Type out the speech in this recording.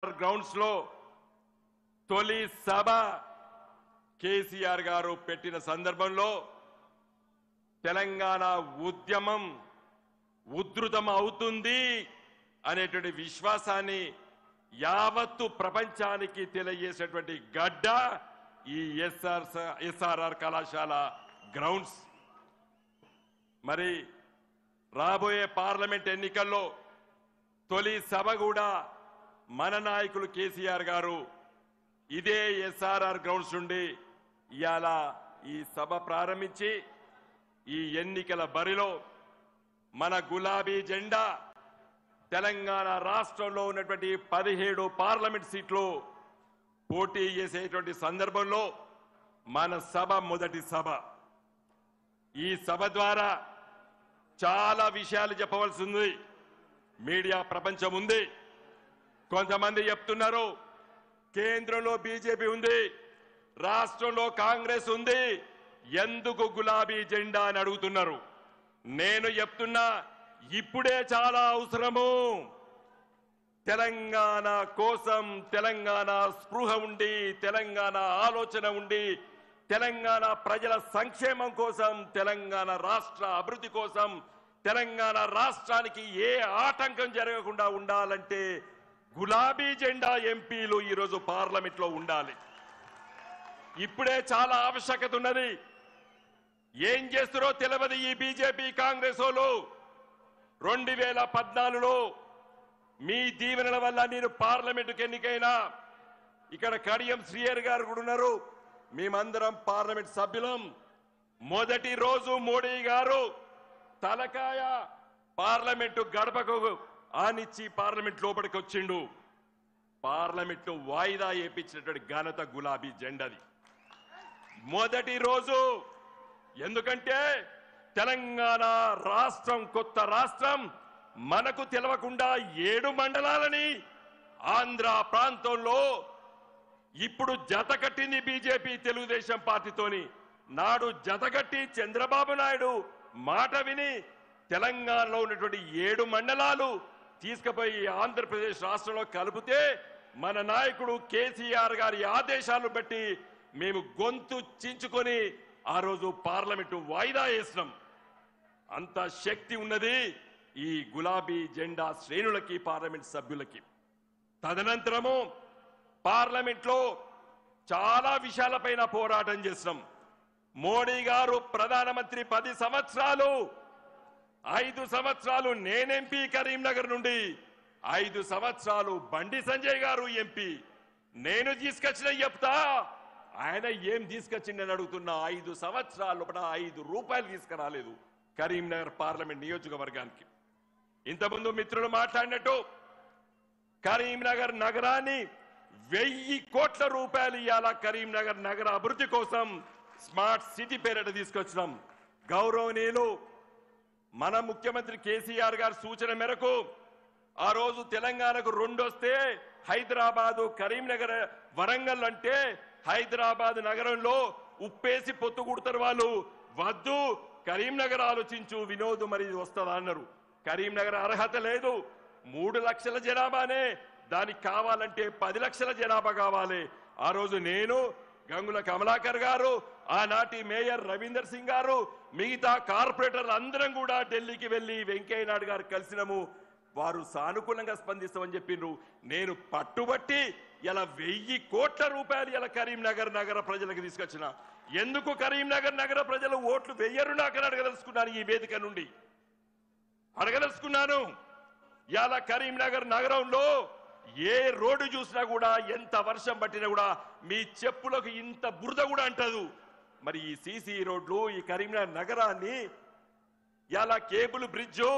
Grounds లో తొలి సభ కేసీఆర్ గారు పెట్టిన సందర్భంలో తెలంగాణ ఉద్యమం ఉధృతం అవుతుంది అనేటువంటి విశ్వాసాన్ని యావత్తు ప్రపంచానికి తెలియజేసేటువంటి గడ్డ ఈ ఎస్ఆర్ఆర్ కళాశాల గ్రౌండ్స్. మరి రాబోయే పార్లమెంట్ ఎన్నికల్లో తొలి సభ కూడా మన నాయకులు కేసీఆర్ గారు ఇదే ఎస్ఆర్ఆర్ గ్రౌండ్స్ నుండి ఇవాళ ఈ సభ ప్రారంభించి ఈ ఎన్నికల బరిలో మన గులాబీ జెండా తెలంగాణ రాష్ట్రంలో ఉన్నటువంటి 17 పార్లమెంట్ సీట్లు పోటీ చేసేటువంటి సందర్భంలో మన సభ మొదటి సభ. ఈ సభ ద్వారా చాలా విషయాలు చెప్పవలసి ఉంది. మీడియా ప్రపంచం ఉంది. కొంతమంది చెప్తున్నారు కేంద్రంలో బీజేపీ ఉంది, రాష్ట్రంలో కాంగ్రెస్ ఉంది, ఎందుకు గులాబీ జెండా అని అడుగుతున్నారు. నేను చెప్తున్నా ఇప్పుడే చాలా అవసరము. తెలంగాణ కోసం తెలంగాణ స్పృహ ఉండి, తెలంగాణ ఆలోచన ఉండి, తెలంగాణ ప్రజల సంక్షేమం కోసం, తెలంగాణ రాష్ట్ర అభివృద్ధి కోసం, తెలంగాణ రాష్ట్రానికి ఏ ఆటంకం జరగకుండా ఉండాలంటే గులాబీ జెండా ఎంపీలు ఈరోజు పార్లమెంట్ లో ఉండాలి. ఇప్పుడే చాలా ఆవశ్యకత ఉన్నది. ఏం చేస్తారో తెలియదు ఈ బీజేపీ కాంగ్రెస్ వాళ్ళు. 2014లో మీ దీవెనల వల్ల నేను పార్లమెంటుకు ఎన్నికైనా, ఇక్కడ కడియం శ్రీహరి గారు కూడా ఉన్నారు, మేమందరం పార్లమెంట్ సభ్యులం. మొదటి రోజు మోడీ గారు తలకాయ పార్లమెంటు గడపకు ఆనిచ్చి పార్లమెంట్ లోపలికి వచ్చిండు. పార్లమెంట్ వాయిదా వేయించినటువంటి ఘనత గులాబీ జెండాది మొదటి రోజు. ఎందుకంటే తెలంగాణ రాష్ట్రం కొత్త రాష్ట్రం, మనకు తెలవకుండా 7 మండలాలని ఆంధ్ర ప్రాంతంలో ఇప్పుడు జతకట్టింది బీజేపీ తెలుగుదేశం పార్టీతోని. నాడు జతకట్టి చంద్రబాబు నాయుడు మాట విని తెలంగాణలో ఉన్నటువంటి 7 మండలాలు తీసుకుపోయి ఆంధ్రప్రదేశ్ రాష్ట్రంలో కలిపితే మన నాయకుడు కేసీఆర్ గారి ఆదేశాలను బట్టి మేము గొంతు చించుకొని ఆ రోజు పార్లమెంటు వాయిదా వేసినాం. అంత శక్తి ఉన్నది ఈ గులాబీ జెండా శ్రేణులకి, పార్లమెంట్ సభ్యులకి. తదనంతరము పార్లమెంట్ లో చాలా విషయాలపైన పోరాటం చేసినాం. మోడీ గారు ప్రధానమంత్రి 10 సంవత్సరాలు, 5 సంవత్సరాలు నేను ఎంపీ కరీంనగర్ నుండి, 5 సంవత్సరాలు బండి సంజయ్ గారు ఎంపీ. నేను తీసుకొచ్చిన చెప్తా, ఆయన ఏం తీసుకొచ్చిందని అడుగుతున్నా. 5 సంవత్సరాల లోపల 5 రూపాయలు తీసుకురాలేదు కరీంనగర్ పార్లమెంట్ నియోజకవర్గానికి. ఇంతకుముందు మిత్రులు మాట్లాడినట్టు కరీంనగర్ నగరాన్ని 1000 కోట్ల రూపాయలు ఇవాళ కరీంనగర్ నగర అభివృద్ధి కోసం స్మార్ట్ సిటీ పేరిట తీసుకొచ్చినాం. గౌరవనీయులు మన ముఖ్యమంత్రి కేసీఆర్ గారి సూచన మేరకు ఆ రోజు తెలంగాణకు 2 వస్తే హైదరాబాదు, కరీంనగర్, వరంగల్ అంటే హైదరాబాద్ నగరంలో ఉప్పేసి పొత్తు కుడతారు వాళ్ళు. వద్దు, కరీంనగర్ ఆలోచించు వినోద్, మరి వస్తుందా అన్నారు. కరీంనగర్ అర్హత లేదు, 3 లక్షల జనాభానే, దానికి కావాలంటే 10 లక్షల జనాభా కావాలి. ఆ రోజు నేను, గంగుల కమలాకర్ గారు, ఆనాటి మేయర్ రవీందర్ సింగ్ గారు, మిగతా కార్పొరేటర్లు అందరం కూడా ఢిల్లీకి వెళ్లి వెంకయ్య నాయుడు గారు కలిసినాము. వారు సానుకూలంగా స్పందిస్తామని చెప్పిండ్రు. నేను పట్టుబట్టి ఇలా 1000 కోట్ల రూపాయలు ఇలా కరీంనగర్ నగర ప్రజలకు తీసుకొచ్చిన. ఎందుకు కరీంనగర్ నగర ప్రజలు ఓట్లు వెయ్యరు నాకు అడగదలుచుకున్నాను. ఈ వేదిక నుండి అడగదలుచుకున్నాను. ఇలా కరీంనగర్ నగరంలో ఏ రోడ్డు చూసినా కూడా, ఎంత వర్షం పట్టినా కూడా మీ చెప్పులకు ఇంత బురద కూడా అంటదు. మరి ఈ సీసీ రోడ్లు, ఈ కరీంనగర్ నగరాన్ని ఇలా కేబుల్ బ్రిడ్జు